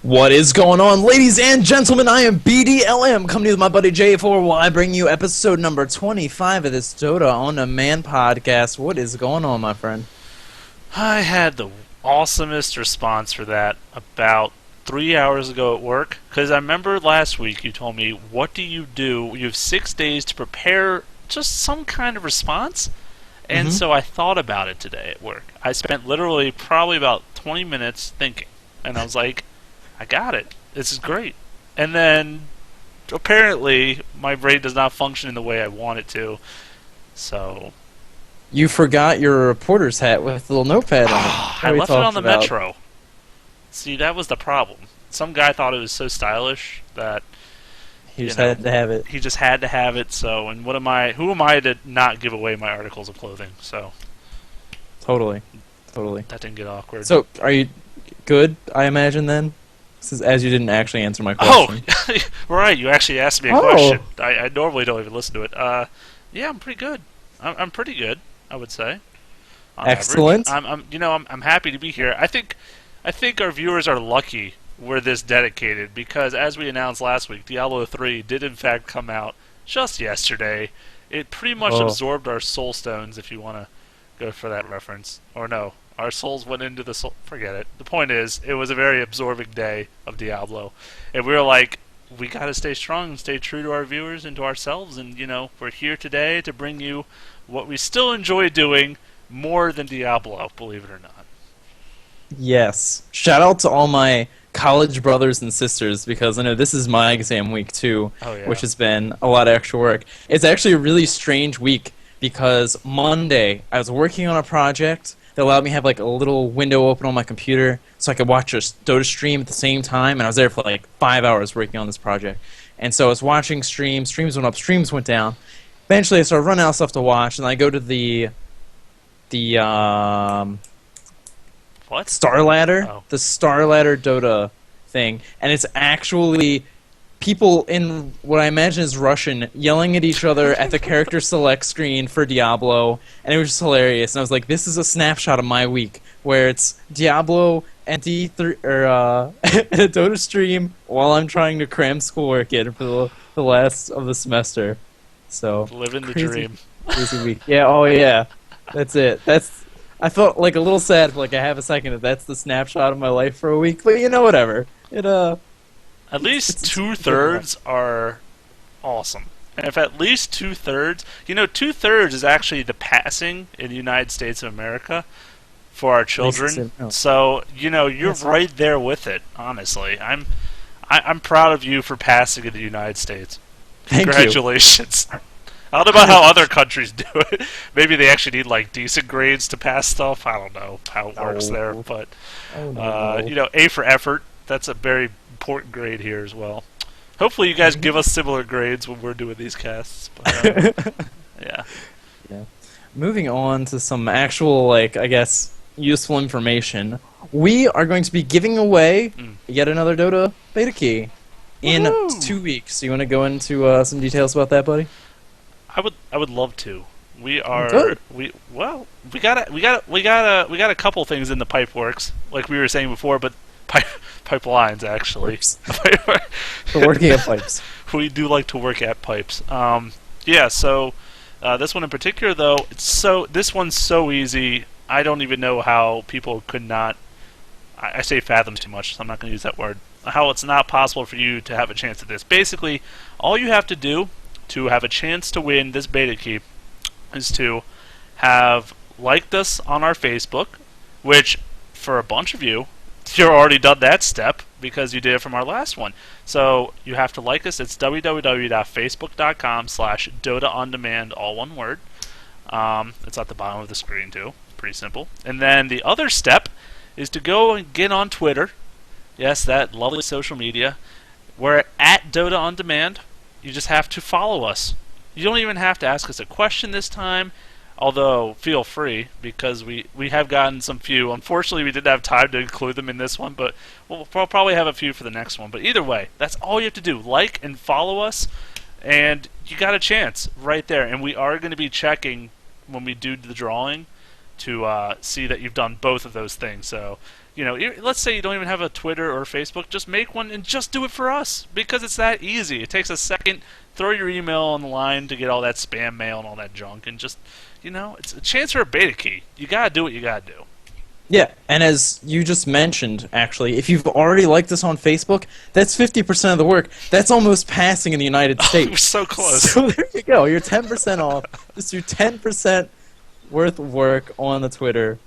What is going on, ladies and gentlemen? I am BDLM, coming to you with my buddy J4 while I bring you episode number 25 of this Dota On Demand Podcast. What is going on, my friend? I had the awesomest response for that about 3 hours ago at work, because I remember last week you told me, what do? You have 6 days to prepare just some kind of response, and so I thought about it today at work. I spent literally probably about 20 minutes thinking, and I was like, I got it. This is great. And then, apparently, my brain does not function in the way I want it to. So... You forgot your reporter's hat with a little notepad on it. I left it on the Metro. See, that was the problem. Some guy thought it was so stylish that... He just had to have it. He just had to have it, so... And what am I... Who am I to not give away my articles of clothing, so... Totally. That didn't get awkward. So, are you good, I imagine, then? As you didn't actually answer my question. Oh, right. You actually asked me a question. I normally don't even listen to it. Yeah, I'm pretty good. I'm pretty good, I would say. Excellent. I'm happy to be here. I think our viewers are lucky we're this dedicated because, as we announced last week, Diablo 3 did in fact come out just yesterday. It pretty much absorbed our soul stones, if you want to go for that reference, or no. Our souls went into the soul. Forget it. The point is, it was a very absorbing day of Diablo. And we were like, we got to stay strong and stay true to our viewers and to ourselves. And, we're here today to bring you what we still enjoy doing more than Diablo, believe it or not. Yes. Shout out to all my college brothers and sisters, because I know this is my exam week, too, which has been a lot of extra work. It's actually a really strange week, because Monday, I was working on a project that allowed me to have like a little window open on my computer so I could watch a Dota stream at the same time, and I was there for like 5 hours working on this project. And so I was watching streams went up, streams went down. Eventually I started running out of stuff to watch, and I go to the what? Star Ladder? The Star Ladder Dota thing, and it's actually people in what I imagine is Russian yelling at each other at the character select screen for Diablo, and it was just hilarious. And I was like, this is a snapshot of my week, where it's Diablo and D3 or a Dota stream while I'm trying to cram schoolwork in for the last of the semester. So living the dream. Crazy week. Yeah. Oh yeah. That's it. I felt like a little sad for like a half a second that's the snapshot of my life for a week, but whatever. At least two-thirds are awesome. And if at least two-thirds... two-thirds is actually the passing in the United States of America for our children. So, you're right there with it, honestly. I'm proud of you for passing in the United States. Congratulations. I don't know about how other countries do it. Maybe they actually need, like, decent grades to pass stuff. I don't know how it works there. But, A for effort. That's a very important grade here as well. Hopefully you guys give us similar grades when we're doing these casts. But, yeah. Moving on to some actual, useful information. We are going to be giving away yet another Dota beta key in 2 weeks. So you want to go into some details about that, buddy? I would love to. We are we got a couple things in the pipe works, like we were saying before, but pipelines, actually. We're working at pipes. We do like to work at pipes. So this one in particular, though, this one's so easy, I don't even know how people could not... I say fathom too much, so I'm not going to use that word. How it's not possible for you to have a chance at this. Basically, all you have to do to have a chance to win this beta key is to have liked us on our Facebook, which, for a bunch of you, you've already done that step because you did it from our last one. So you have to like us. It's www.facebook.com/DotaOnDemand, all one word. It's at the bottom of the screen too. Pretty simple. And then the other step is to go and get on Twitter. Yes, that lovely social media. We're at Dota On Demand. You just have to follow us. You don't even have to ask us a question this time. Although, feel free, because we have gotten some few. Unfortunately, we didn't have time to include them in this one, but we'll probably have a few for the next one. But either way, that's all you have to do. Like and follow us, and you got a chance right there. And we are going to be checking when we do the drawing to see that you've done both of those things. So let's say you don't even have a Twitter or Facebook, just make one and just do it for us because it's that easy. It takes a second. Throw your email on the line to get all that spam mail and all that junk, and just, it's a chance for a beta key. You gotta do what you gotta do. Yeah, and as you just mentioned, actually, if you've already liked us on Facebook, that's 50% of the work. That's almost passing in the United States. We're so close. So there you go. You're 10% off. Just do 10% worth of work on the Twitter.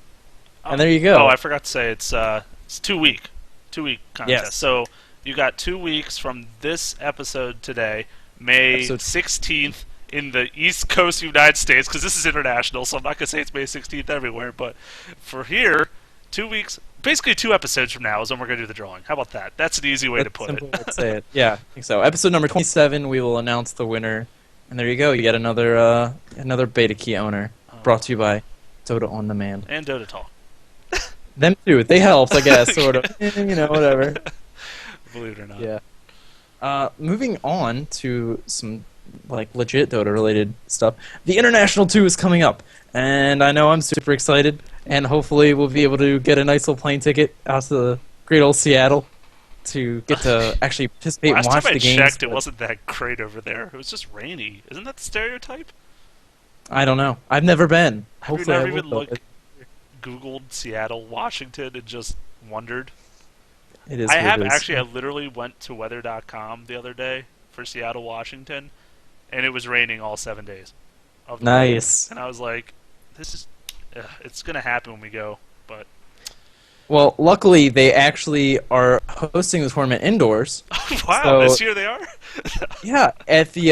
And there you go. Oh, I forgot to say it's 2-week contest. Yes. So you got 2 weeks from this episode today, May 16th in the East Coast United States, because this is international, so I'm not going to say it's May 16th everywhere, but for here, 2 weeks, basically 2 episodes from now is when we're going to do the drawing. How about that? That's an easy way to put it. Way to say it. Yeah, I think so. Episode number 27, we will announce the winner. And there you go. You get another beta key owner, brought to you by Dota On Demand. And Dota Talk. Them too. They helped, I guess, sort of. Whatever. Believe it or not. Yeah. Moving on to some legit Dota related stuff. The International 2 is coming up, and I know I'm super excited, and hopefully we'll be able to get a nice little plane ticket out to the great old Seattle to get to actually participate and watch the games. Last time I checked, it wasn't that great over there. It was just rainy. Isn't that the stereotype? I don't know. I've never been. Have you never even Googled Seattle, Washington, and just wondered? It is. I literally went to weather.com the other day for Seattle, Washington, and it was raining all 7 days. Nice. And I was like, it's going to happen when we go, but... Well, luckily, they actually are hosting the tournament indoors. Wow, so, this year they are? Yeah, at the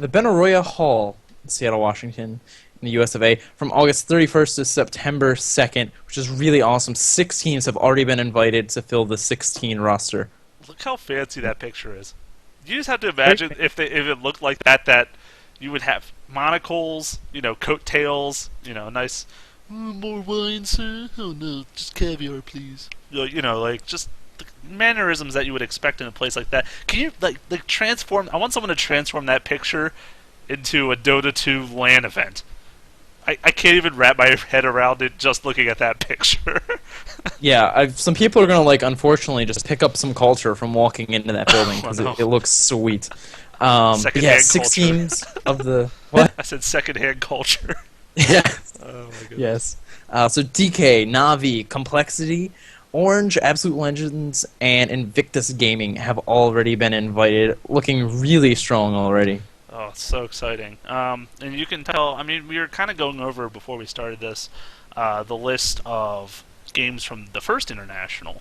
Benaroya Hall in Seattle, Washington, in the US of A, from August 31st to September 2nd, which is really awesome. 6 teams have already been invited to fill the 16 roster. Look how fancy that picture is. You just have to imagine if it looked like that you would have monocles, coattails, nice... more wine, sir? Oh no, just caviar, please. Just the mannerisms that you would expect in a place like that. Can you transform? I want someone to transform that picture into a Dota 2 LAN event. I can't even wrap my head around it just looking at that picture. Yeah, some people are gonna unfortunately just pick up some culture from walking into that building because it looks sweet. Secondhand 6 culture. Teams of the what? I said secondhand culture. Yeah. Oh my goodness. Yes. So DK, Navi, Complexity, Orange, Absolute Legends, and Invictus Gaming have already been invited, looking really strong already. Oh, it's so exciting. And you can tell, we were kind of going over before we started this, the list of games from the first international,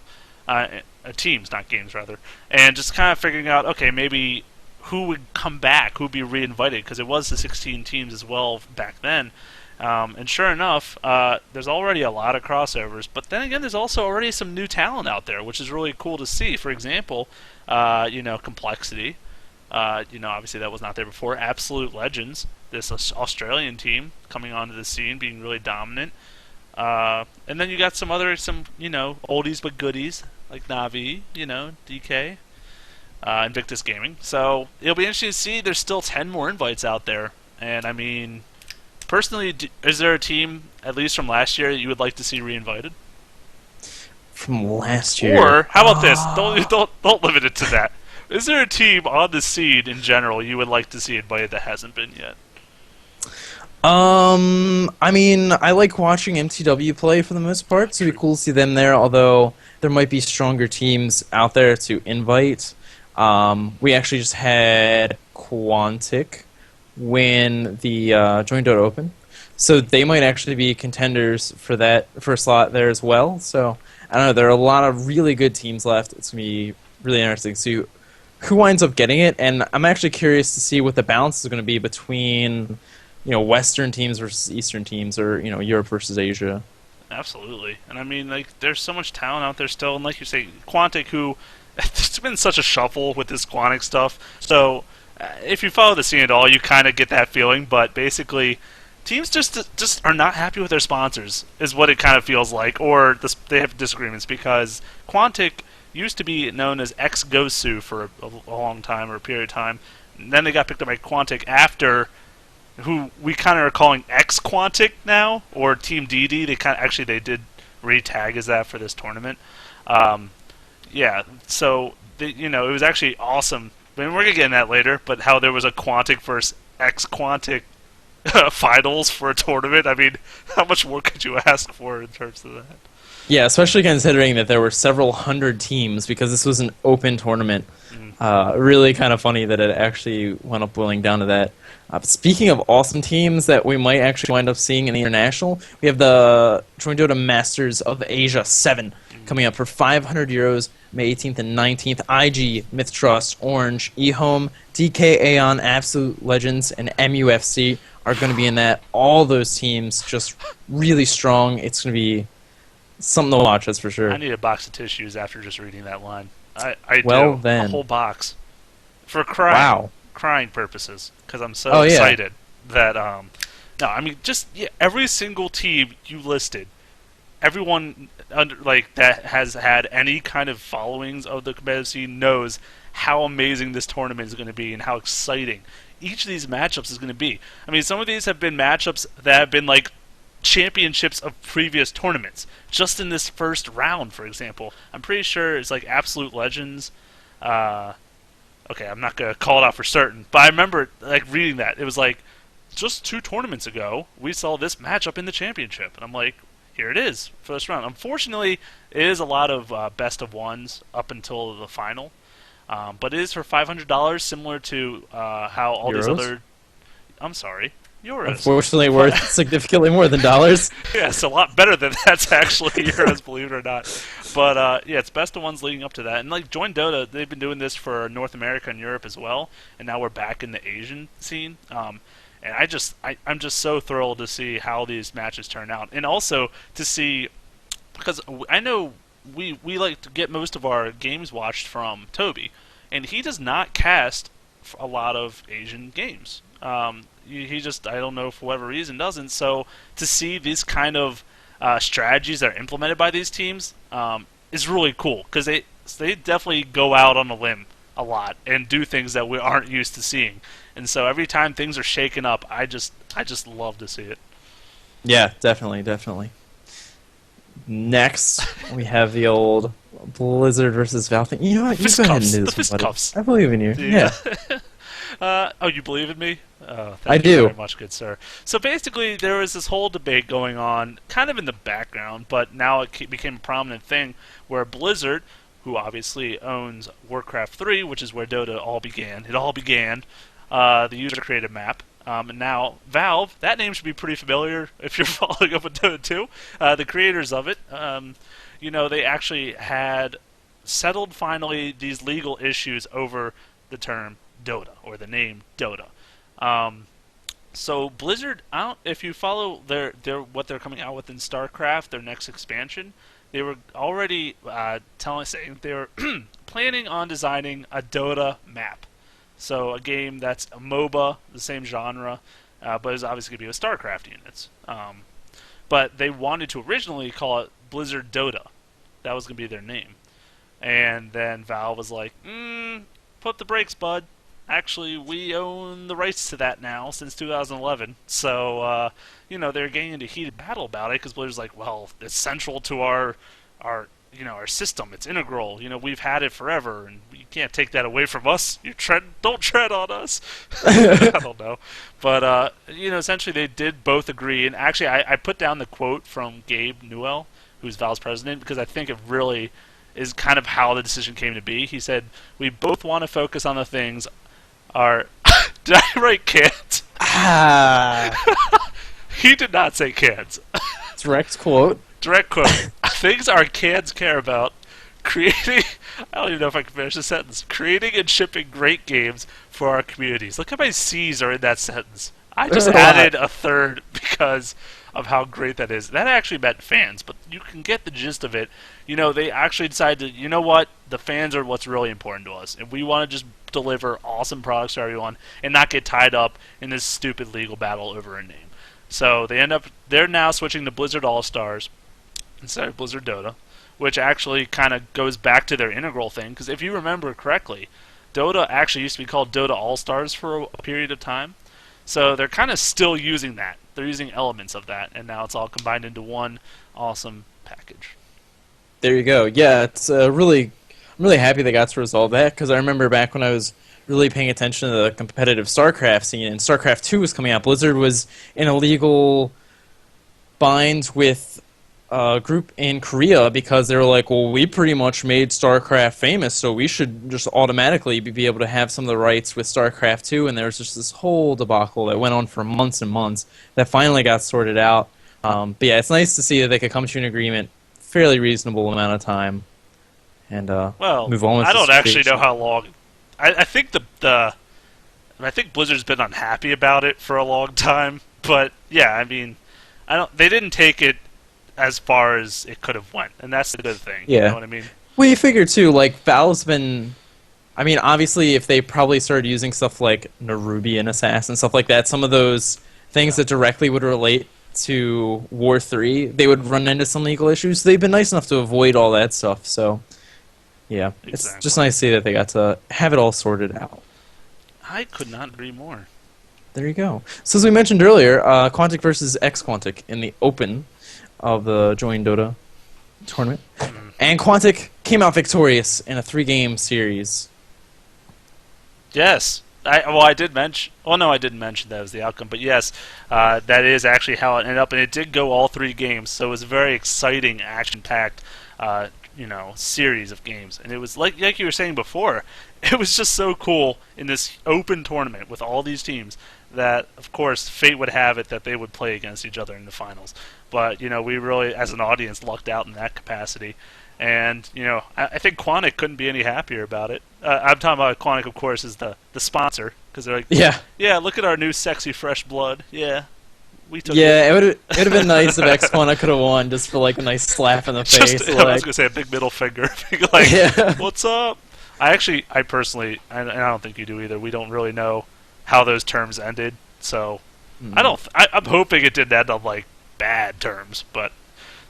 teams, not games, rather, and just kind of figuring out, okay, maybe who would come back, who would be re-invited, because it was the 16 teams as well back then. And sure enough, there's already a lot of crossovers, but then again, there's also already some new talent out there, which is really cool to see. For example, Complexity. Obviously that was not there before. Absolute Legends, this Australian team coming onto the scene, being really dominant. And then you got some oldies but goodies, like Navi, DK, Invictus Gaming. So it'll be interesting to see. There's still 10 more invites out there, and personally, is there a team, at least from last year, that you would like to see re-invited? From last year? Or, how about this? Don't limit it to that. Is there a team on the scene in general you would like to see invited that hasn't been yet? I like watching MTW play for the most part, so it'd be cool to see them there, although there might be stronger teams out there to invite. We actually just had Quantic win the joinDota Open, so they might actually be contenders for a slot there as well. So I don't know. There are a lot of really good teams left. It's gonna be really interesting to see who winds up getting it, and I'm actually curious to see what the balance is going to be between Western teams versus Eastern teams, or Europe versus Asia. Absolutely, and there's so much talent out there still, and like you say, Quantic, who it's been such a shuffle with this Quantic stuff. So if you follow the scene at all, you kind of get that feeling. But basically, teams just are not happy with their sponsors, is what it kind of feels like, or they have disagreements, because Quantic used to be known as Ex-Gosu for a long time, or a period of time. And then they got picked up by Quantic after, who we kind of are calling Ex-Quantic now, or Team DD. They did re-tag as that for this tournament. Yeah, so it was actually awesome. I mean, we're gonna get in that later, but how there was a Quantic versus Ex-Quantic finals for a tournament. I mean, how much more could you ask for in terms of that? Yeah, especially considering that there were several hundred teams because this was an open tournament. Really kind of funny that it actually wound up boiling down to that. Speaking of awesome teams that we might actually wind up seeing in the international, we have the joinDota Masters of Asia VII coming up for €500, May 18th and 19th. IG, Mythtrust, Orange, eHome, DK, Aeon, Absolute Legends, and MUFC are going to be in that. All those teams just really strong. It's going to be something to watch, that's for sure. I need a box of tissues after just reading that line. I well, do. Then. A whole box. For crying purposes. Because I'm so excited that... no, I mean, just every single team you listed, everyone that has had any kind of followings of the competitive scene knows how amazing this tournament is going to be and how exciting each of these matchups is going to be. I mean, some of these have been matchups that have been like championships of previous tournaments. Just in this first round, for example, I'm pretty sure it's like Absolute Legends. Okay, I'm not gonna call it out for certain, but I remember like reading that. It was like just 2 tournaments ago we saw this matchup in the championship, and I'm like, here it is, first round. Unfortunately, it is a lot of best of ones up until the final, but it is for $500, similar to how all these other. I'm sorry. Euros. Unfortunately, worth significantly more than dollars. Yeah, it's a lot better than that's actually euros, believe it or not. But yeah, it's best of ones leading up to that. And like joinDota, they've been doing this for North America and Europe as well, and now we're back in the Asian scene. And I'm just so thrilled to see how these matches turn out, and also to see, because I know we like to get most of our games watched from Toby, and he does not cast a lot of Asian games. He just, I don't know, for whatever reason, doesn't. So to see these kind of strategies that are implemented by these teams is really cool, because they definitely go out on a limb a lot and do things that we aren't used to seeing. And so every time things are shaken up, I just love to see it. Yeah, definitely. Next, we have the old Blizzard versus Valve thing. You know what? You go ahead and do this one, buddy. I believe in you. Yeah. Oh, you believe in me? Oh, I do. You very much, good sir. So basically, there was this whole debate going on, kind of in the background, but now it became a prominent thing, where Blizzard, who obviously owns Warcraft 3, which is where Dota all began. It all began, the user-created map. And now, Valve, that name should be pretty familiar if you're following up with Dota 2. The creators of it, they actually had settled finally these legal issues over the term Dota, or the name Dota. So Blizzard, if you follow what they're coming out with in StarCraft, their next expansion, they were already saying they were planning on designing a Dota map. So a game that's a MOBA, the same genre, but is obviously going to be with StarCraft units. But they wanted to originally call it Blizzard Dota. That was going to be their name. And then Valve was like, put the brakes, bud. Actually, we own the rights to that now since 2011. So, they're getting into heated battle about it, because Blizzard's like, well, it's central to our system. It's integral. We've had it forever, and you can't take that away from us. Don't tread on us. I don't know. But, essentially they did both agree. And actually, I put down the quote from Gabe Newell, who's Valve's president, because I think it really is kind of how the decision came to be. He said, we both want to focus on the things did I write can't? He did not say can't. Direct quote. Things our cans care about. Creating... I don't even know if I can finish the sentence. Creating and shipping great games for our communities. Look how many C's are in that sentence. I just added a third because of how great that is. That actually meant fans, but you can get the gist of it. They actually decided, you know what? The fans are what's really important to us, and we want to just deliver awesome products to everyone and not get tied up in this stupid legal battle over a name. So they're now switching to Blizzard All-Stars instead of Blizzard Dota, which actually kind of goes back to their integral thing, because if you remember correctly, Dota actually used to be called Dota All-Stars for a period of time. So they're kind of still using that. They're using elements of that, and now it's all combined into one awesome package. There you go. Yeah, it's I'm really happy they got to resolve that, because I remember back when I was really paying attention to the competitive StarCraft scene, and StarCraft 2 was coming out. Blizzard was in a legal bind with a group in Korea because they were like, well, we pretty much made StarCraft famous, so we should just automatically be able to have some of the rights with StarCraft 2, and there was just this whole debacle that went on for months and months that finally got sorted out. But yeah, it's nice to see that they could come to an agreement fairly reasonable amount of time and move on with I don't the actually know situation. how long. I think I think Blizzard's been unhappy about it for a long time, but yeah, I mean, they didn't take it as far as it could have went, and that's the good thing. Yeah. You know what I mean? Well, you figure too, like Valve's been. I mean, obviously, if they probably started using stuff like Nerubian Assassin, stuff like that, some of those things that directly would relate to War 3, they would run into some legal issues. They've been nice enough to avoid all that stuff, so yeah, It's just nice to see that they got to have it all sorted out. I could not agree more. There you go. So as we mentioned earlier, Quantic versus Ex-Quantic in the Open of the joinDota tournament. And Quantic came out victorious in a 3-game series. Yes. I did mention... Well, no, I didn't mention that was the outcome. But yes, that is actually how it ended up. And it did go all 3 games. So it was a very exciting, action-packed, series of games. And it was, like you were saying before, it was just so cool in this open tournament with all these teams that, of course, fate would have it that they would play against each other in the finals. But, we really, as an audience, lucked out in that capacity. And, I think Quantic couldn't be any happier about it. I'm talking about Quantic, of course, is the sponsor. Because they're like, yeah, look at our new sexy fresh blood. Yeah, we took it. It would have been nice if Ex-Quantic could have won just for like a nice slap in the face. I was going to say a big middle finger. What's up? I personally, and I don't think you do either, we don't really know how those terms ended. So, I'm hoping it didn't end on, like, bad terms. But,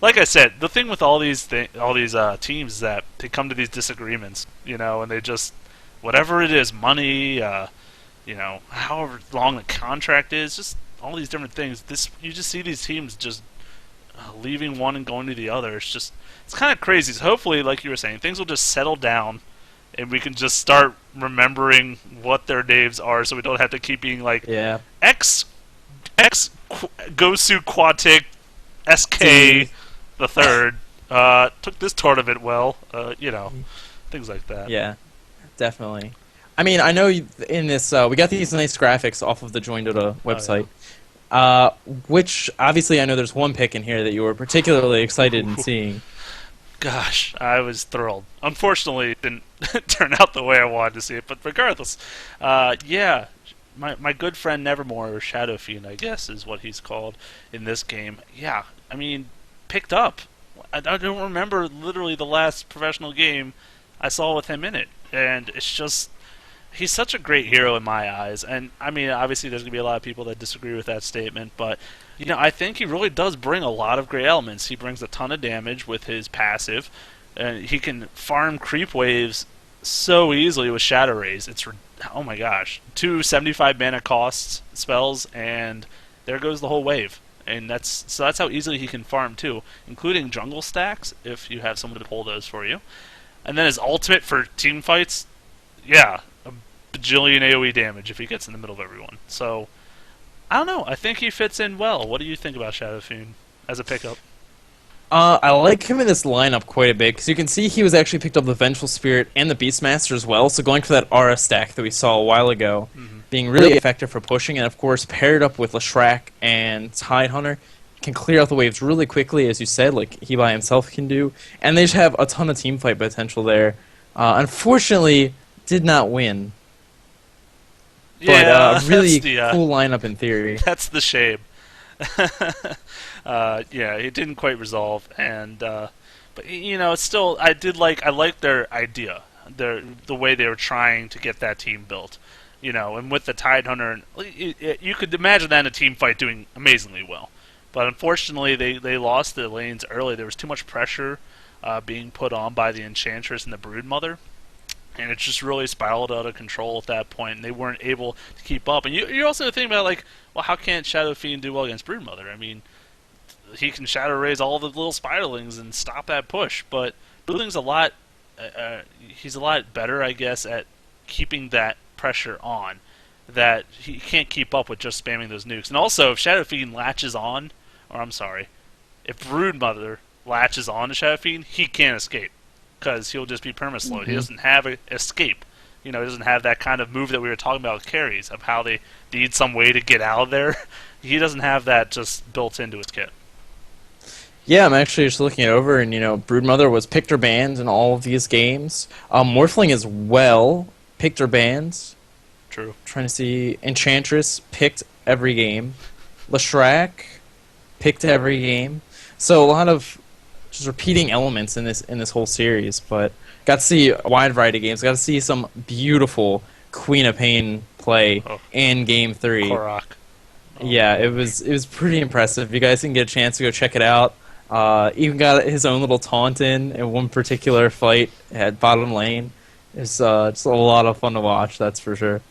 like I said, the thing with all these teams is that they come to these disagreements, and they just, whatever it is, money, however long the contract is, just all these different things. You just see these teams just leaving one and going to the other. It's kind of crazy. So hopefully, like you were saying, things will just settle down, and we can just start remembering what their names are, so we don't have to keep being like X Gosu Quantic SK the third took this tournament well. Things like that. Yeah, definitely. I mean, I know in this we got these nice graphics off of the joinDota website, which obviously I know there's one pick in here that you were particularly excited in seeing. Gosh, I was thrilled. Unfortunately, it didn't turn out the way I wanted to see it, but regardless, my good friend Nevermore, or Shadow Fiend, I guess is what he's called in this game. Yeah, I mean, picked up. I don't remember literally the last professional game I saw with him in it, and it's just... He's such a great hero in my eyes, and I mean, obviously there's going to be a lot of people that disagree with that statement, but, I think he really does bring a lot of great elements. He brings a ton of damage with his passive, and he can farm creep waves so easily with Shadow Rays. Oh my gosh. 2 75 mana costs spells, and there goes the whole wave. And that's how easily he can farm too, including jungle stacks, if you have someone to pull those for you. And then his ultimate for team fights, a bajillion AoE damage if he gets in the middle of everyone. So, I don't know. I think he fits in well. What do you think about Shadow Fiend as a pickup? I like him in this lineup quite a bit, because you can see he was actually picked up the Vengeful Spirit and the Beastmaster as well, so going for that aura stack that we saw a while ago, being really effective for pushing, and of course paired up with Leshrac and Tidehunter, can clear out the waves really quickly, as you said, like he by himself can do, and they just have a ton of teamfight potential there. Unfortunately, did not win. But really cool lineup in theory. That's the shame. It didn't quite resolve, and but it's still I like their idea, the way they were trying to get that team built, and with the Tidehunter, you could imagine that in a team fight doing amazingly well, but unfortunately they lost their lanes early. There was too much pressure being put on by the Enchantress and the Broodmother. And it just really spiraled out of control at that point, and they weren't able to keep up. And you also think about, like, well, how can't Shadow Fiend do well against Broodmother? I mean, he can shadow raise all the little spiderlings and stop that push. But Broodling's he's a lot better, I guess, at keeping that pressure on, that he can't keep up with just spamming those nukes. And also, if Shadow Fiend latches on, if Broodmother latches on to Shadow Fiend, he can't escape, because he'll just be permaslowed. Mm-hmm. He doesn't have an escape. He doesn't have that kind of move that we were talking about with carries, of how they need some way to get out of there. He doesn't have that just built into his kit. Yeah, I'm actually just looking it over, and Broodmother was picked or banned in all of these games. Morphling as well, picked or banned. True. Trying to see. Enchantress picked every game. Leshrac picked every game. So a lot of just repeating elements in this whole series, but got to see a wide variety of games. Got to see some beautiful Queen of Pain play in Game 3. Korok. Yeah, it was pretty impressive. You guys can get a chance to go check it out. Even got his own little taunt in one particular fight at bottom lane. It's just a lot of fun to watch, that's for sure.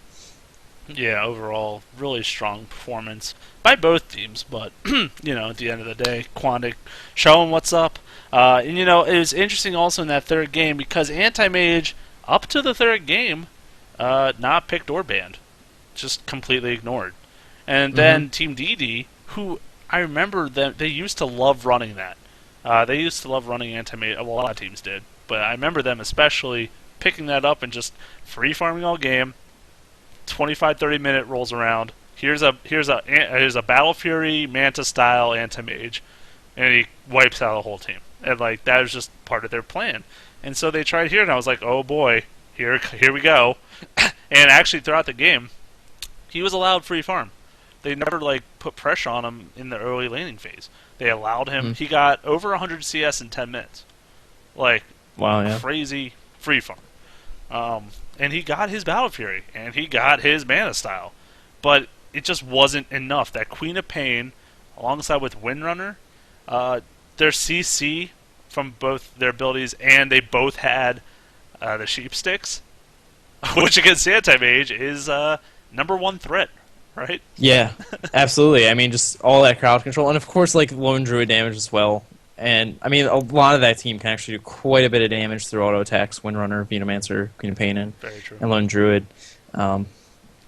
Yeah, overall, really strong performance by both teams. But, at the end of the day, Quantic showing what's up. And, it was interesting also in that third game, because Anti-Mage, up to the third game, not picked or banned. Just completely ignored. And then Team DD, who I remember that they used to love running that. They used to love running Anti-Mage. Well, a lot of teams did. But I remember them especially picking that up and just free farming all game. 25-30 minute rolls around. Here's a Battle Fury Manta style Anti-Mage, and he wipes out the whole team. And that was just part of their plan. And so they tried here, and I was like, oh boy, here we go. And actually throughout the game, he was allowed free farm. They never put pressure on him in the early laning phase. They allowed him. He got over 100 CS in 10 minutes. Wow, yeah. Crazy free farm. And he got his Battle Fury, and he got his Mana style. But it just wasn't enough. That Queen of Pain, alongside with Windrunner, their CC from both their abilities, and they both had the Sheep Sticks, which against Anti-Mage is number one threat, right? Yeah, absolutely. I mean, just all that crowd control, and of course, Lone Druid damage as well. And, I mean, a lot of that team can actually do quite a bit of damage through auto attacks, Windrunner, Venomancer, Queen of Pain, and Lone Druid.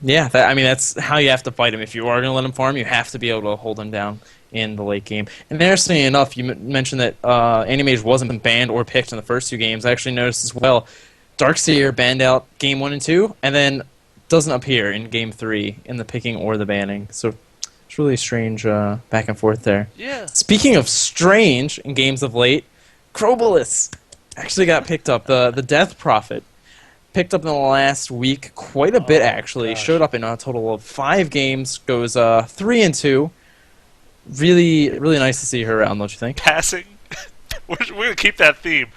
That's how you have to fight him. If you are going to let him farm, you have to be able to hold him down in the late game. And interestingly enough, you mentioned that Anti-Mage wasn't banned or picked in the first two games. I actually noticed as well, Darkseer banned out Game 1 and 2, and then doesn't appear in Game 3 in the picking or the banning. So it's really strange back and forth there. Yeah. Speaking of strange in games of late, Crobolus actually got picked up. The Death Prophet picked up in the last week quite a bit, actually. Gosh. Showed up in a total of 5 games, goes 3-2. Really, really nice to see her around, don't you think? Passing. We're going to keep that theme.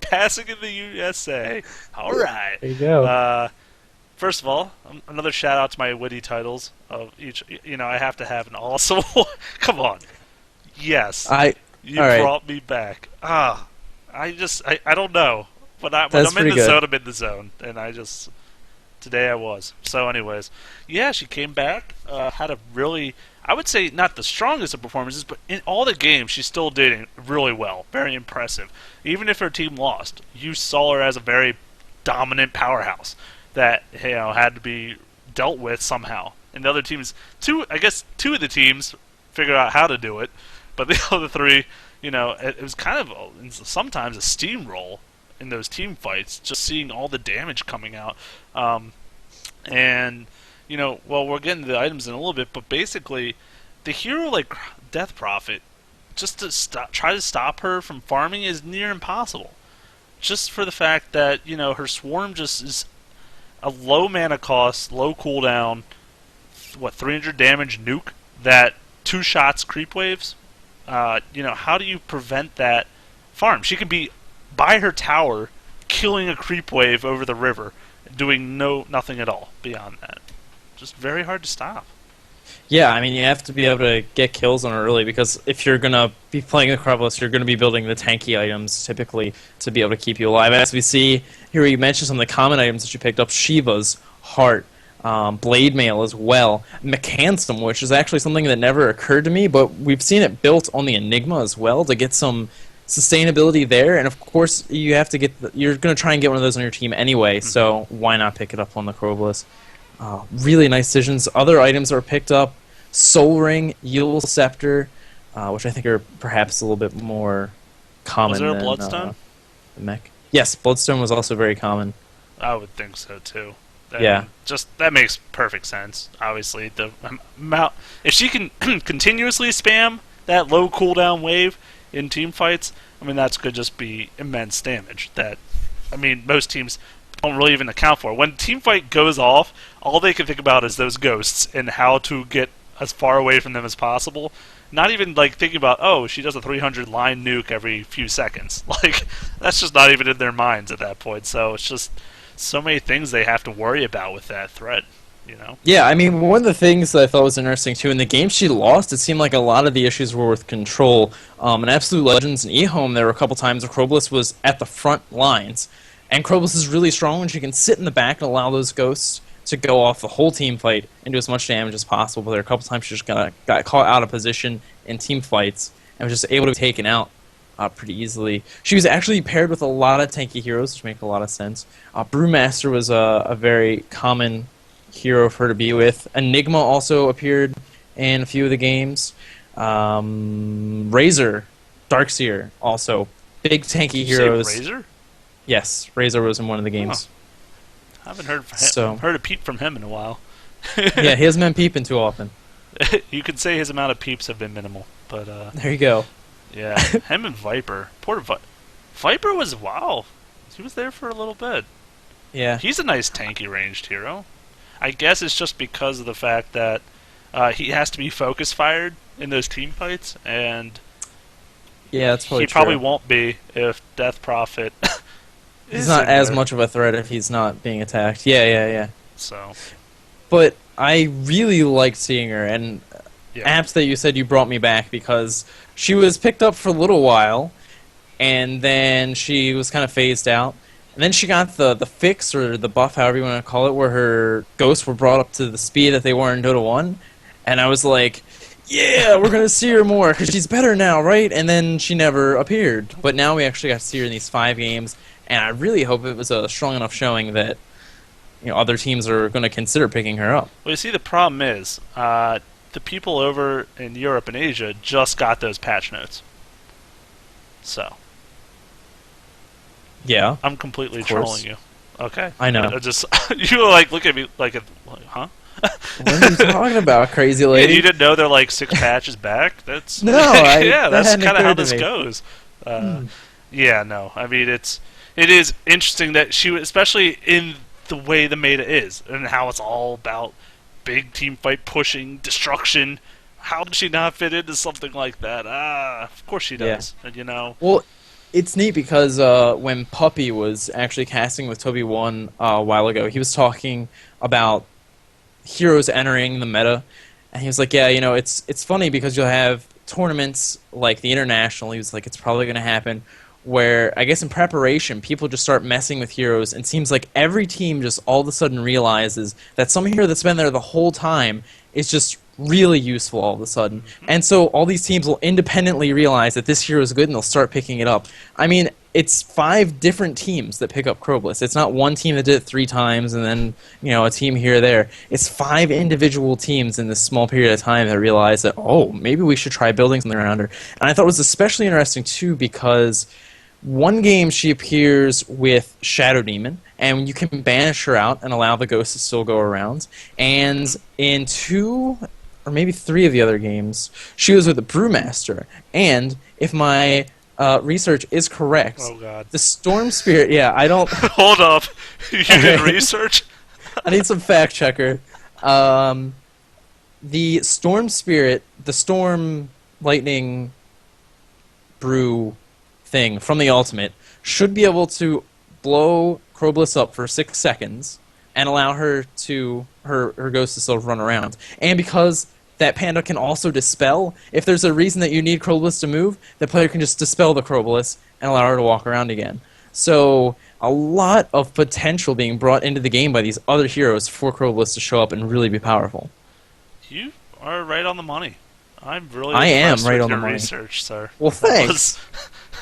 Passing in the USA. All right. There you go. First of all, another shout out to my witty titles of each. I have to have an awesome one. Come on. Yes. You brought me back. I don't know. When I'm in the zone, I'm in the zone. And today I was. So anyways, yeah, she came back, had a really, I would say not the strongest of performances, but in all the games she still did really well. Very impressive. Even if her team lost, you saw her as a very dominant powerhouse that had to be dealt with somehow. And the other teams, two of the teams figured out how to do it, but the other 3, it was kind of sometimes a steamroll in those team fights, just seeing all the damage coming out. And we'll get into the items in a little bit, but basically, the hero like Death Prophet, just to try to stop her from farming is near impossible. Just for the fact that her swarm just is a low mana cost, low cooldown, 300 damage nuke that 2 shots creep waves. How do you prevent that farm? She can be by her tower, killing a creep wave over the river, doing nothing at all beyond that. Just very hard to stop. Yeah, I mean, you have to be able to get kills on her early, because if you're going to be playing the Crobolus, you're going to be building the tanky items, typically, to be able to keep you alive. As we see here, you mentioned some of the common items that you picked up. Shiva's Heart, Blade Mail as well, Mechansum, which is actually something that never occurred to me, but we've seen it built on the Enigma as well to get some sustainability there, and of course you have to you're going to try and get one of those on your team anyway, so why not pick it up on the Crobless? Really nice decisions. Other items are picked up: Soul Ring, Yule Scepter, which I think are perhaps a little bit more common. Was there a than, Bloodstone? The mech. Yes, Bloodstone was also very common. I would think so too. Yeah. That makes perfect sense. Obviously, the amount, if she can continuously spam that low cooldown wave in team fights, I mean, that's could just be immense damage that, I mean, most teams don't really even account for. When team fight goes off, all they can think about is those ghosts and how to get as far away from them as possible. Not even like thinking about, oh, she does a 300 line nuke every few seconds. Like, that's just not even in their minds at that point. So it's just so many things they have to worry about with that threat. You know? Yeah, I mean, one of the things that I thought was interesting, too, in the game she lost, it seemed like a lot of the issues were with control. In Absolute Legends and eHome, there were a couple times where Crobless was at the front lines. And Crobless is really strong when she can sit in the back and allow those ghosts to go off the whole team fight and do as much damage as possible. But there were a couple times she just got caught out of position in team fights and was just able to be taken out pretty easily. She was actually paired with a lot of tanky heroes, which make a lot of sense. Brewmaster was a very common hero for her to be with. Enigma also appeared in a few of the games. Razor, Darkseer also. Big tanky heroes. Razor? Yes, Razor was in one of the games. I haven't heard a peep from him in a while. Yeah, he hasn't been peeping too often. You could say his amount of peeps have been minimal, but there you go. Yeah, him and Viper. Viper was, wow. He was there for a little bit. Yeah. He's a nice tanky ranged hero. I guess it's just because of the fact that he has to be focus fired in those team fights, and yeah, that's probably he probably won't be if Death Prophet. He's not as much of a threat if he's not being attacked. Yeah. So, but I really liked seeing her, and apps that you said you brought me back because she was picked up for a little while, and then she was kind of phased out. And then she got the fix, or the buff, however you want to call it, where her ghosts were brought up to the speed that they were in Dota 1. And I was like, yeah, we're going to see her more, because she's better now, right? And then she never appeared. But now we actually got to see her in these 5 games, and I really hope it was a strong enough showing that other teams are going to consider picking her up. Well, you see, the problem is, the people over in Europe and Asia just got those patch notes. So... yeah, I'm completely trolling you. Okay, I know. You look at me like, huh? What are you talking about, crazy lady? And you didn't know they're like 6 patches back? That's no, that's kind of how this goes. Yeah, no, I mean it is interesting that she, especially in the way the meta is, and how it's all about big team fight pushing, destruction. How did she not fit into something like that? Of course she does. Yeah. And well. It's neat because when Puppy was actually casting with Toby 1 a while ago, he was talking about heroes entering the meta, and he was like, yeah, it's funny because you'll have tournaments like the International, he was like, it's probably going to happen, where I guess in preparation, people just start messing with heroes, and it seems like every team just all of a sudden realizes that some hero that's been there the whole time is just really useful all of a sudden. And so all these teams will independently realize that this hero is good and they'll start picking it up. I mean, it's 5 different teams that pick up Crobless. It's not one team that did it 3 times and then, a team here or there. It's 5 individual teams in this small period of time that realize that, oh, maybe we should try building something around her. And I thought it was especially interesting, too, because one game she appears with Shadow Demon, and you can banish her out and allow the ghosts to still go around. And in 2... or maybe 3 of the other games, she was with the Brewmaster. And if my research is correct, the Storm Spirit... yeah, I don't... Hold up. You did research? I need some fact checker. The Storm Spirit, the Storm Lightning Brew thing from the Ultimate, should be able to blow Crobless up for 6 seconds and allow her to her ghost to still run around. And because that panda can also dispel, if there's a reason that you need Crobless to move, the player can just dispel the Crobless and allow her to walk around again. So a lot of potential being brought into the game by these other heroes for Kroblis to show up and really be powerful. You are right on the money. I'm really I am impressed right with on the your money. research, sir. Well, thanks.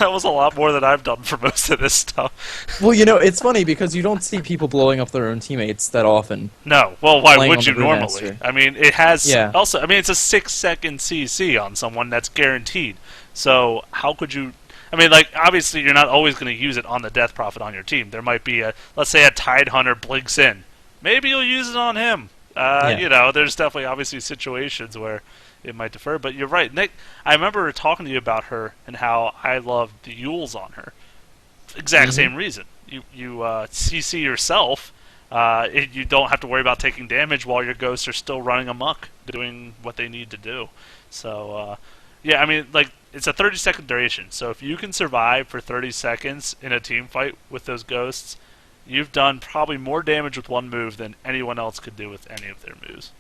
That was a lot more than I've done for most of this stuff. Well, it's funny because you don't see people blowing up their own teammates that often. No. Well, why Playing would on you the normally? Brewmaster. I mean, it has Yeah. also. I mean, it's a 6-second CC on someone that's guaranteed. So how could you? I mean, like obviously you're not always going to use it on the Death Prophet on your team. There might be let's say a Tide Hunter blinks in. Maybe you'll use it on him. There's definitely obviously situations where it might defer, but you're right, Nick. I remember talking to you about her and how I love the Yules on her. Exact same reason. You CC yourself. You don't have to worry about taking damage while your ghosts are still running amok, doing what they need to do. So, I mean, like it's a 30-second duration. So if you can survive for 30 seconds in a team fight with those ghosts, you've done probably more damage with one move than anyone else could do with any of their moves.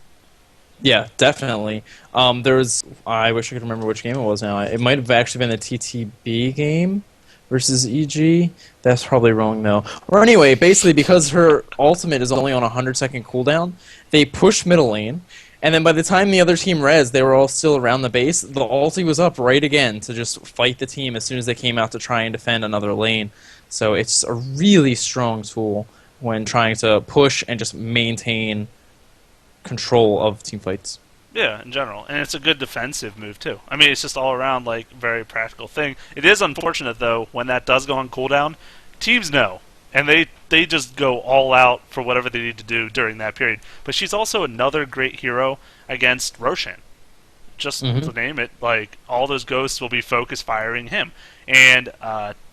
Yeah, definitely. I wish I could remember which game it was now. It might have actually been the TTB game versus EG. That's probably wrong, though. Or anyway, basically, because her ultimate is only on a 100-second cooldown, they push middle lane, and then by the time the other team res, they were all still around the base. The ulti was up right again to just fight the team as soon as they came out to try and defend another lane. So it's a really strong tool when trying to push and just maintain control of team fights. Yeah, in general. And it's a good defensive move, too. I mean, it's just all around, like, very practical thing. It is unfortunate, though, when that does go on cooldown, teams know. And they just go all out for whatever they need to do during that period. But she's also another great hero against Roshan. Just to name it, like, all those ghosts will be focus firing him. And,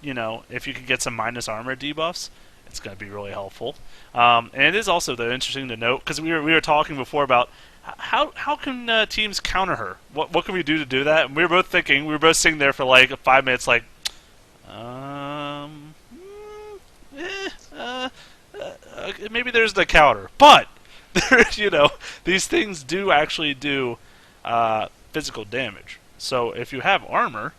if you can get some minus armor debuffs, it's going to be really helpful. And it is also though interesting to note because we were talking before about how can teams counter her? What can we do to do that? And we were both thinking. We were both sitting there for like 5 minutes, like, maybe there's the counter, but these things do actually do physical damage. So if you have armor,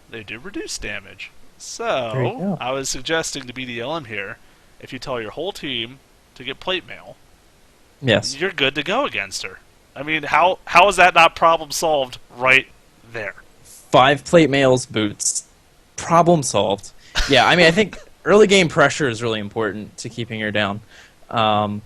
they do reduce damage. So I was suggesting to BDLM here. If you tell your whole team to get plate mail, yes, you're good to go against her. I mean, how is that not problem solved right there? 5 plate mails, boots. Problem solved. Yeah, I mean, I think early game pressure is really important to keeping her down. Yeah.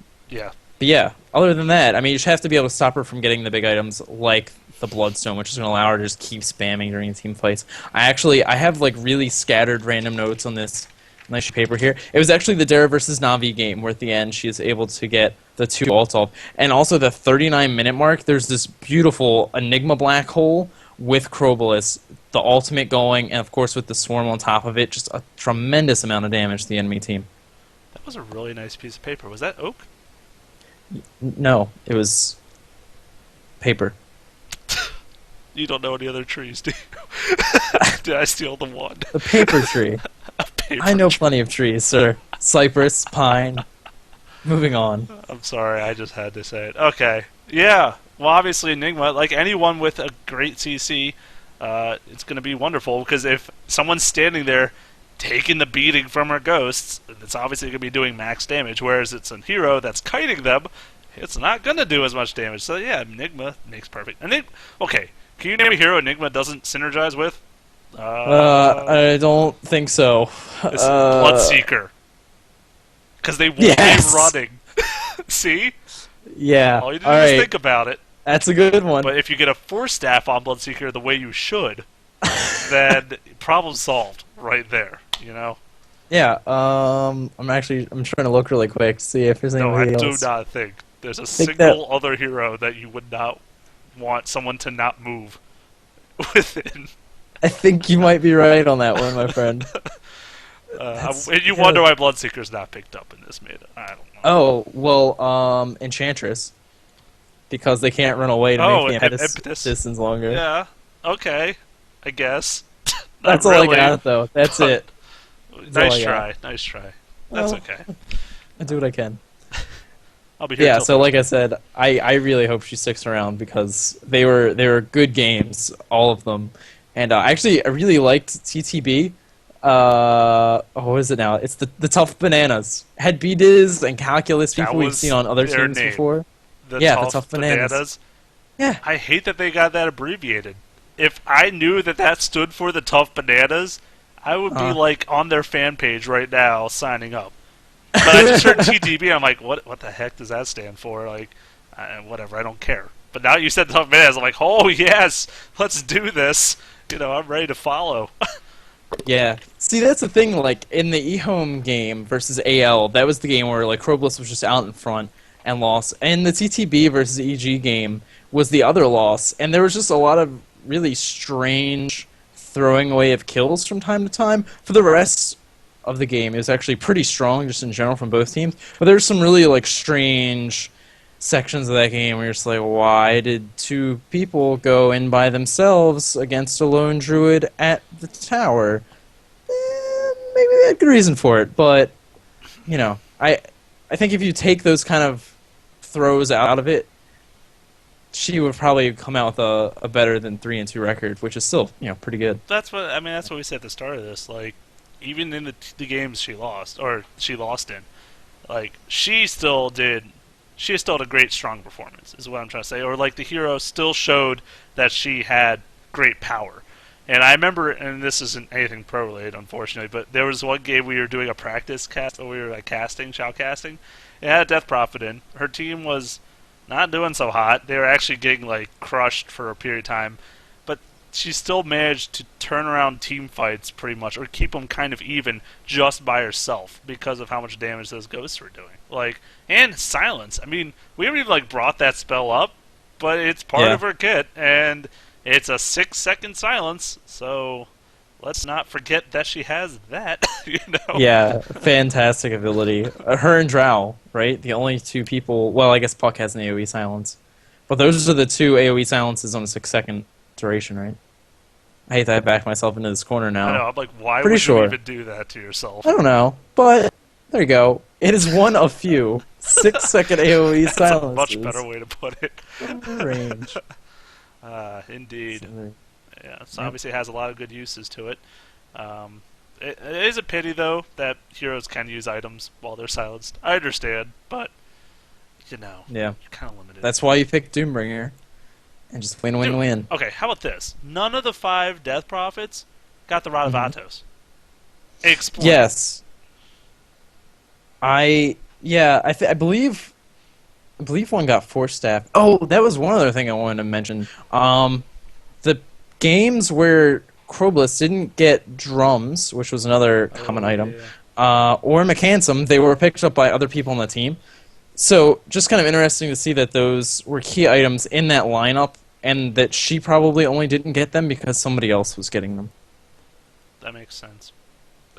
But yeah, other than that, I mean, you just have to be able to stop her from getting the big items like the Bloodstone, which is going to allow her to just keep spamming during team fights. I have like really scattered random notes on this nice paper here. It was actually the Dara versus Navi game where at the end she is able to get the 2 ults off. And also the 39-minute mark, there's this beautiful Enigma black hole with Kroblis, the ultimate going, and of course with the Swarm on top of it, just a tremendous amount of damage to the enemy team. That was a really nice piece of paper. Was that oak? No, it was paper. You don't know any other trees, do you? Did I steal the one? The paper tree. I know plenty of trees, sir. Cypress, pine. Moving on. I'm sorry, I just had to say it. Okay. Yeah. Well, obviously Enigma, like anyone with a great CC, it's going to be wonderful because if someone's standing there taking the beating from her ghosts, it's obviously going to be doing max damage, whereas it's a hero that's kiting them, it's not going to do as much damage. So yeah, Enigma makes perfect. Okay, can you name a hero Enigma doesn't synergize with? I don't think so. Bloodseeker. Because they won't be running. See? Yeah. All you do is think about it. That's a good one. But if you get a Force Staff on Bloodseeker the way you should, then problem solved right there, Yeah, I'm trying to look really quick to see if there's anybody else. No, I do not think there's a single other hero that you would not want someone to not move within. I think you might be right on that one, my friend. And you wonder why Bloodseeker's not picked up in this meta. I don't know. Oh, well, Enchantress. Because they can't run away to make the distance longer. Yeah, okay, I guess. That's all I got, though. That's it. Nice try. That's okay. I do what I can. I'll be here. Yeah, so like I said, I really hope she sticks around because they were good games, all of them. And actually, I really liked TTB. what is it now? It's the Tough Bananas. Had B-Diz and Calculus people we've seen on other teams before. The Tough Bananas. Yeah. I hate that they got that abbreviated. If I knew that stood for the Tough Bananas, I would be like on their fan page right now signing up. But I just heard TTB, I'm like, what the heck does that stand for? Like, whatever, I don't care. But now you said Tough Bananas, I'm like, oh yes, let's do this. I'm ready to follow. Yeah. See, that's the thing, like, in the eHome game versus AL, that was the game where, like, Kroblis was just out in front and lost. And the TTB versus EG game was the other loss. And there was just a lot of really strange throwing away of kills from time to time. For the rest of the game, it was actually pretty strong, just in general, from both teams. But there's some really, like, strange sections of that game where you're just like, why did two people go in by themselves against a lone druid at the tower? Maybe they had good reason for it, but I think if you take those kind of throws out of it, she would probably come out with a better than 3-2 record, which is still pretty good. That's what we said at the start of this. Like, even in the games she lost in, like, she still had a great, strong performance, is what I'm trying to say. Or, like, the hero still showed that she had great power. And I remember, and this isn't anything pro-related, unfortunately, but there was one game we were doing a practice cast, or we were, like, shoutcasting. It had a Death Prophet in. Her team was not doing so hot. They were actually getting, like, crushed for a period of time. But she still managed to turn around team fights, pretty much, or keep them kind of even just by herself because of how much damage those ghosts were doing. Like, and silence. I mean, we haven't even, like, brought that spell up, but it's part of her kit, and it's a 6-second silence, so let's not forget that she has that, Yeah, fantastic ability. Her and Drow, right? The only two people... Well, I guess Puck has an AoE silence. But those are the two AoE silences on a 6-second duration, right? I hate that I backed myself into this corner now. I know, I'm like, why would you even do that to yourself? I don't know, but there you go. It is one of few 6-second AoE silences. That's a much better way to put it. Range. Indeed. Yeah, so obviously it has a lot of good uses to it. It is a pity, though, that heroes can use items while they're silenced. I understand, but, you're kind of limited. That's why you pick Doombringer. And just win. Okay, how about this? None of the 5 Death Prophets got the Rod of Atos. Explain. Yes. I believe one got Force Staff. Oh, that was one other thing I wanted to mention. The games where Kroblis didn't get drums, which was another common item, or Mechanism, they were picked up by other people on the team. So, just kind of interesting to see that those were key items in that lineup, and that she probably only didn't get them because somebody else was getting them. That makes sense.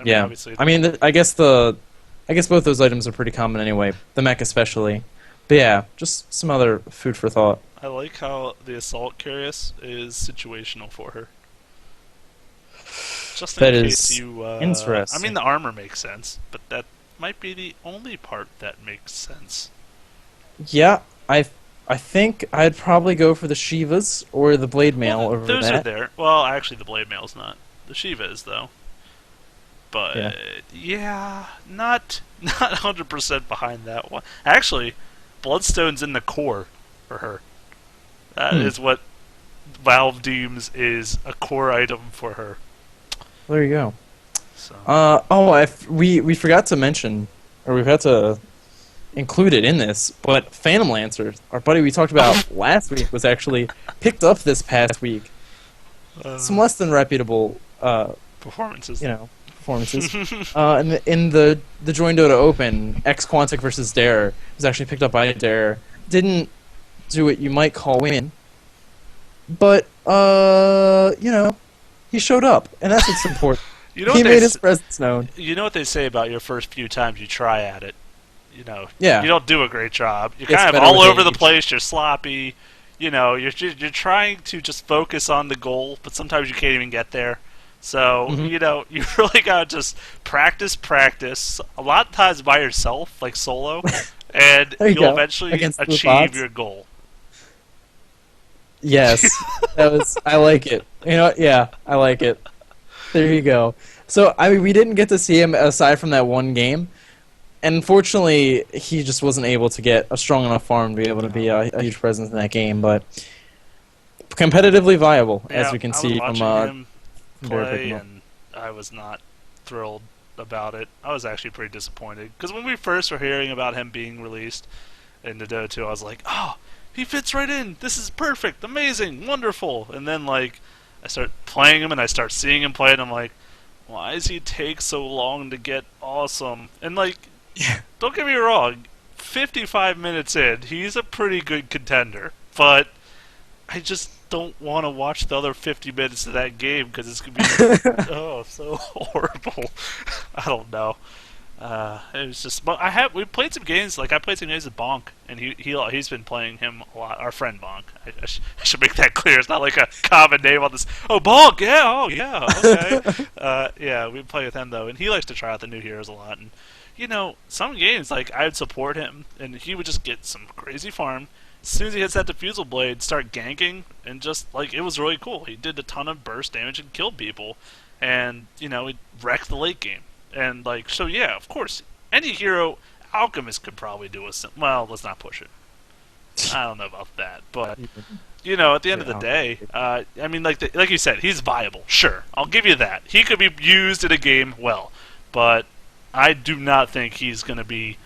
Obviously. I guess both those items are pretty common anyway, the mech especially. But yeah, just some other food for thought. I like how the Assault Curious is situational for her. Just in case you... interesting. I mean, the armor makes sense, but that might be the only part that makes sense. Yeah, I think I'd probably go for the Shivas or the Blade Mail over those that. Those are there. Well, actually, the Blade Mail's not. The Shiva is, though. But, not 100% behind that one. Actually, Bloodstone's in the core for her. That is what Valve deems is a core item for her. There you go. So. We forgot to mention, or we forgot to include it in this, but Phantom Lancer, our buddy we talked about last week, was actually picked up this past week. Some less than reputable performances. Performances. In the joinDota Open, Ex-Quantic versus Dare was actually picked up by Dare. Didn't do what you might call win, but he showed up, and that's what's important. He made his presence known. You know what they say about your first few times you try at it. You don't do a great job. You're kind of all over the place. You're sloppy. You're trying to just focus on the goal, but sometimes you can't even get there. So, you really got to just practice, a lot of times by yourself, like solo, and you'll eventually achieve your goal. Yes. I like it. I like it. There you go. So, I mean, we didn't get to see him aside from that one game. And unfortunately, he just wasn't able to get a strong enough farm to be able to be a huge presence in that game. But competitively viable, as we can see from him play, and I was not thrilled about it. I was actually pretty disappointed. Because when we first were hearing about him being released in the Dota 2, I was like, oh, he fits right in. This is perfect, amazing, wonderful. And then, like, I start playing him, and I start seeing him play, and I'm like, why does he take so long to get awesome? And, like, don't get me wrong, 55 minutes in, he's a pretty good contender. But I just don't want to watch the other 50 minutes of that game because it's going to be so horrible. I don't know. It was just, but we played some games. Like I played some games with Bonk, and he's been playing him a lot. Our friend Bonk. I should make that clear. It's not like a common name on this. Oh, Bonk. Yeah. Oh, yeah. Okay. Yeah, we play with him though, and he likes to try out the new heroes a lot. And some games like I would support him, and he would just get some crazy farm. As soon as he hits that diffusal blade, start ganking, and just like it was really cool. He did a ton of burst damage and killed people, and he wrecked the late game. And so yeah, of course, any hero, Alchemist could probably do well, let's not push it. I don't know about that, but at the end of the day, I mean, like you said, he's viable. Sure, I'll give you that. He could be used in a game well, but I do not think he's going to be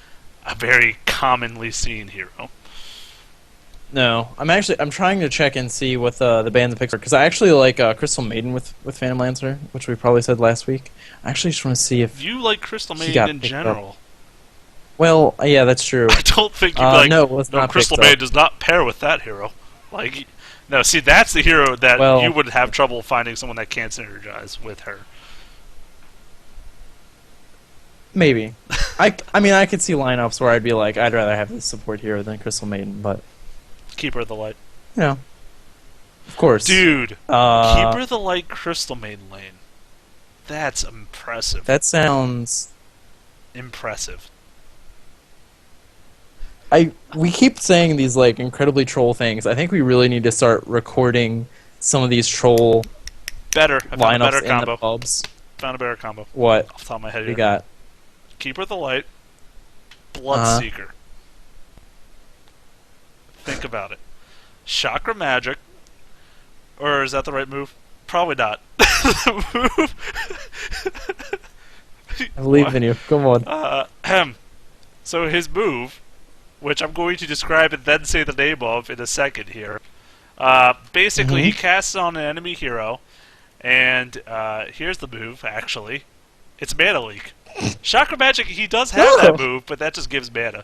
a very commonly seen hero. No, I'm trying to check and see what the bands pick are, because I actually like Crystal Maiden with Phantom Lancer, which we probably said last week. I actually just want to see if you like Crystal Maiden in general. Up. Well, yeah, that's true. I don't think you'd like. No, Crystal Maiden does not pair with that hero. No, see, that's the hero that you would have trouble finding someone that can't synergize with her. Maybe. I mean, I could see lineups where I'd be like, I'd rather have this support hero than Crystal Maiden, but. Keeper of the Light. Yeah. Of course. Dude, Keeper of the Light Crystal Maiden lane. That's impressive. That sounds... impressive. We keep saying these, incredibly troll things. I think we really need to start recording some of these troll lineups in the pubs. Found a better combo. What? Off the top of my head here. You got? Keeper of the Light, Bloodseeker. Think about it. Chakra Magic. Or is that the right move? Probably not. Move. I believe in you. Come on. So his move, which I'm going to describe and then say the name of in a second here. Basically, he casts on an enemy hero, and here's the move, actually. It's Mana Leak. Chakra Magic, he does have that move, but that just gives mana.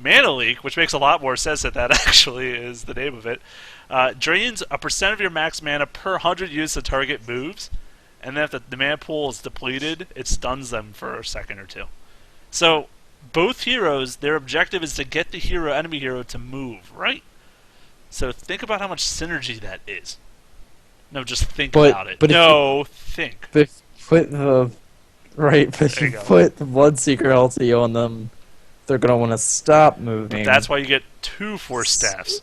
Mana Leak, which makes a lot more sense that actually is the name of it, drains a % of your max mana per 100 units the target moves, and then if the mana pool is depleted, it stuns them for a second or two. So, both heroes, their objective is to get the enemy hero to move, right? So think about how much synergy that is. No, just think about it. Think. But if you put the Bloodseeker LT on them, they're going to want to stop moving. But that's why you get 2 Force Staffs.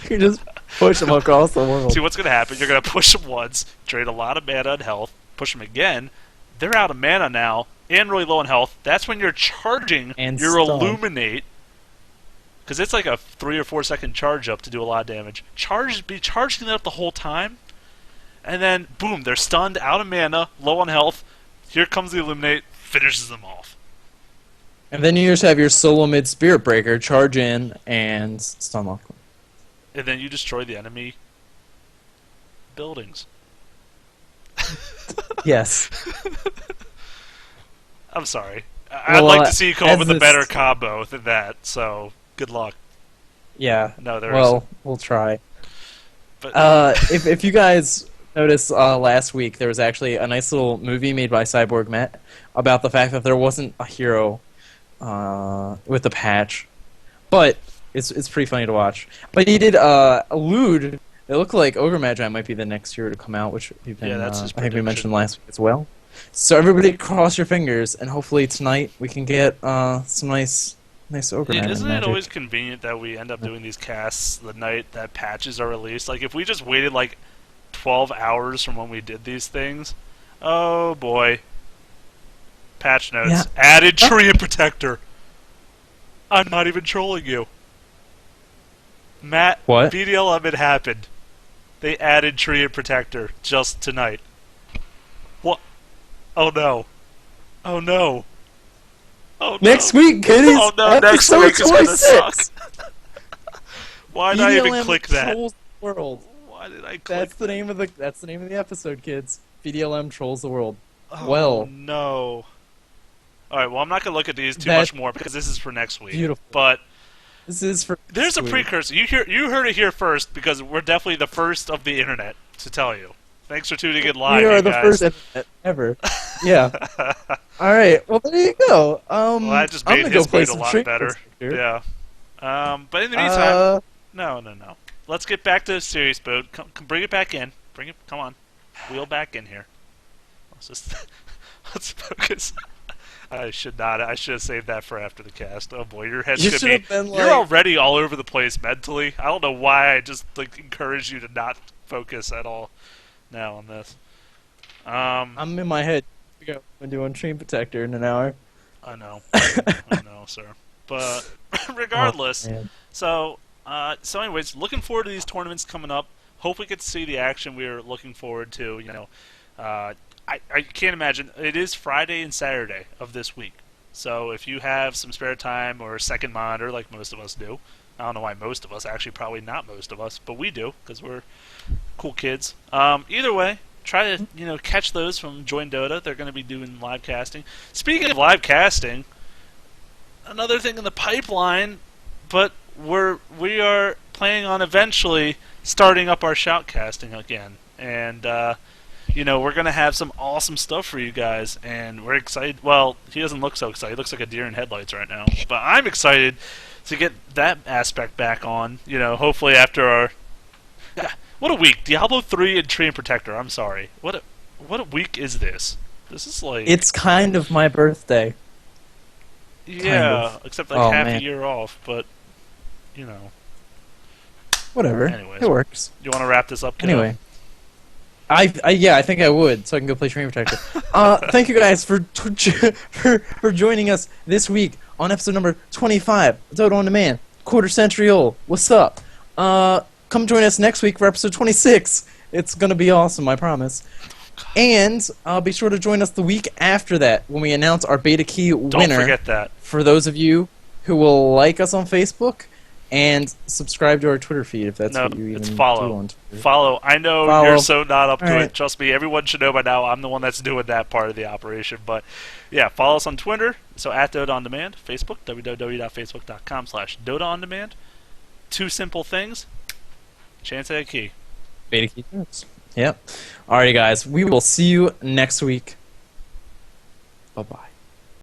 You just push them across the world. See, what's going to happen, you're going to push them once, drain a lot of mana and health, push them again, they're out of mana now, and really low on health. That's when you're charging your Illuminate, because it's like a 3 or 4 second charge up to do a lot of damage. Be charging that up the whole time, and then, boom, they're stunned, out of mana, low on health, here comes the Illuminate, finishes them off. And then you just have your solo mid Spirit Breaker charge in and stun lock them. And then you destroy the enemy buildings. Yes. I'm sorry. I'd like to see you come up with a better combo than that, so good luck. Yeah. No, we'll try. But if you guys noticed last week, there was actually a nice little movie made by Cyborg Matt about the fact that there wasn't a hero with the patch, but it's pretty funny to watch. But he did allude. It looked like Ogre Magi might be the next hero to come out, which we've been, that's his I think we mentioned last week as well. So everybody, cross your fingers, and hopefully tonight we can get some nice Ogre Magi. Isn't it always convenient that we end up doing these casts the night that patches are released? Like if we just waited 12 hours from when we did these things. Oh boy. Patch notes. Yeah. Added tree and protector. I'm not even trolling you. Matt, What? VDLM, it happened. They added tree and protector just tonight. What? Oh no. Oh no. Oh no. Next week, kiddies. Oh no, next Episode week is gonna 26. suck. Why did I even VDLM click that? Trolls the world. Why did I click That's the name of the episode, kids. VDLM trolls the world. Oh, Well, no. Alright, well, I'm not going to look at these too That- much more because this is for next week. Beautiful. But this is for there's a next week. precursor. You heard it here first because we're definitely the first of the internet to tell you. Thanks for tuning in live, We are you the guys. first internet ever. Yeah. All right. Well, there you go. Well, that just I'm made gonna his go play point a some lot Tree better. Protector. Yeah. But in the meantime, Uh, no. Let's get back to serious mode. Come, bring it back in. Come on. Wheel back in here. Let's focus. I should not. I should have saved that for after the cast. Oh boy, your head's You gonna should be. have been You're like- already all over the place mentally. I don't know why I just encourage you to not focus at all now on this. I'm in my head. I'm doing Tree Protector in an hour. I know, I know, sir. But regardless, Oh, man. so anyways, looking forward to these tournaments coming up. Hope we get to see the action we're looking forward to. You know, I can't imagine. It is Friday and Saturday of this week. So if you have some spare time or a second monitor, like most of us do, I don't know why most of us, actually probably not most of us, but we do because we're cool kids. Either way, try to catch those from joinDota. They're going to be doing live casting. Speaking of live casting, another thing in the pipeline, but we are planning on eventually starting up our shoutcasting again, and we're gonna have some awesome stuff for you guys, and we're excited. Well, he doesn't look so excited. He looks like a deer in headlights right now, but I'm excited to get that aspect back on. Hopefully after our what a week, Diablo 3 and Tree and Protector. I'm sorry, what a week is this? This is like It's kind of my birthday. yeah, except like half man. a year off, but Whatever. Anyways. It works. You want to wrap this up, kiddo? Anyway. I think I would, so I can go play Tree Protector. Thank you guys for joining us this week on episode number 25 of Dota On Demand. Quarter century old. What's up? Come join us next week for episode 26. It's gonna be awesome, I promise. And be sure to join us the week after that when we announce our beta key winner. Don't forget that. For those of you who will like us on Facebook and subscribe to our Twitter feed if that's No, what you even it's do follow. on Twitter. Follow. I know Follow. you're so not up to All it. right. Trust me, everyone should know by now. I'm the one that's doing that part of the operation. But yeah, follow us on Twitter. So at Dota On Demand, Facebook, www.facebook.com/Dota On Demand. Two simple things. Chance at a key. Beta key turns. Yep. Alrighty, guys. We will see you next week. Bye-bye.